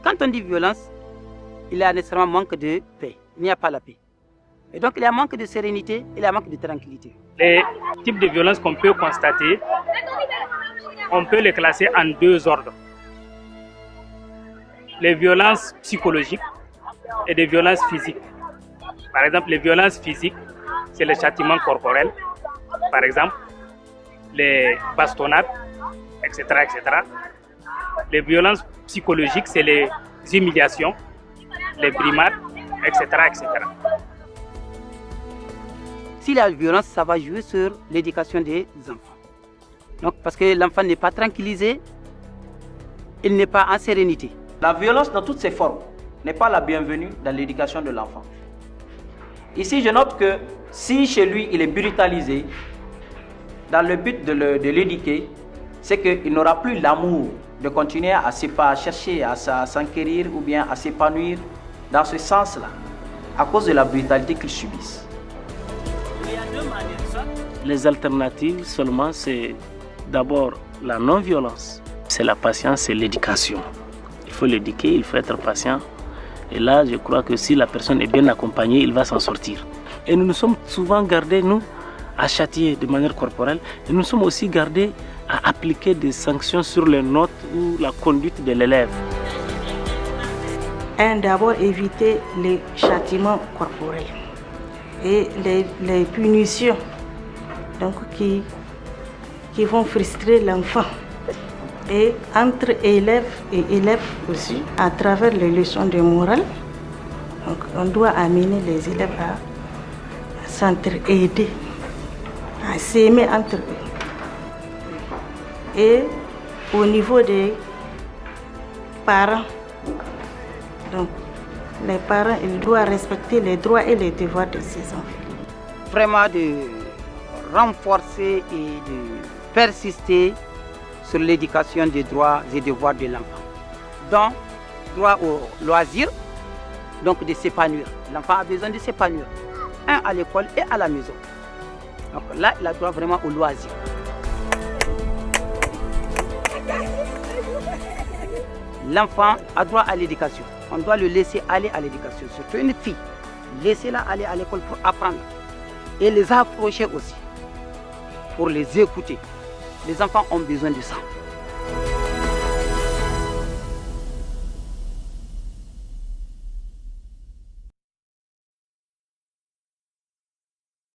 Quand on dit violence, il y a nécessairement manque de paix. Il n'y a pas la paix. Et donc il y a manque de sérénité, il y a manque de tranquillité. Les types de violences qu'on peut constater, on peut les classer en deux ordres. Les violences psychologiques et des violences physiques. Par exemple, les violences physiques, c'est les châtiments corporels, par exemple, les bastonnades, etc., etc. Les violences psychologiques, c'est les humiliations, les brimades, etc., etc. S'il y a violence, ça va jouer sur l'éducation des enfants. Donc, parce que l'enfant n'est pas tranquillisé, il n'est pas en sérénité. La violence dans toutes ses formes n'est pas la bienvenue dans l'éducation de l'enfant. Ici, je note que si chez lui, il est brutalisé, dans le but de l'éduquer, c'est qu'il n'aura plus l'amour de continuer à chercher à s'enquérir ou bien à s'épanouir dans ce sens-là, à cause de la brutalité qu'ils subissent. Les alternatives seulement, c'est d'abord la non-violence. C'est la patience, c'est l'éducation. Il faut l'éduquer, il faut être patient. Et là, je crois que si la personne est bien accompagnée, il va s'en sortir. Et nous nous sommes souvent gardés, nous, à châtier de manière corporelle. Et nous sommes aussi gardés à appliquer des sanctions sur les notes ou la conduite de l'élève. D'abord, éviter les châtiments corporels et les punitions donc, qui vont frustrer l'enfant. Et entre élèves et élèves aussi, à travers les leçons de morale, donc on doit amener les élèves à s'entraider, à s'aimer entre eux. Et au niveau des parents, donc les parents, ils doivent respecter les droits et les devoirs de ses enfants. Vraiment de renforcer et de persister sur l'éducation des droits et devoirs de l'enfant. Donc, droit au loisir, donc de s'épanouir. L'enfant a besoin de s'épanouir, à l'école et à la maison. Donc là, il a droit vraiment au loisir. L'enfant a droit à l'éducation. On doit le laisser aller à l'éducation, surtout une fille. Laissez-la aller à l'école pour apprendre. Et les approcher aussi, pour les écouter. Les enfants ont besoin de ça.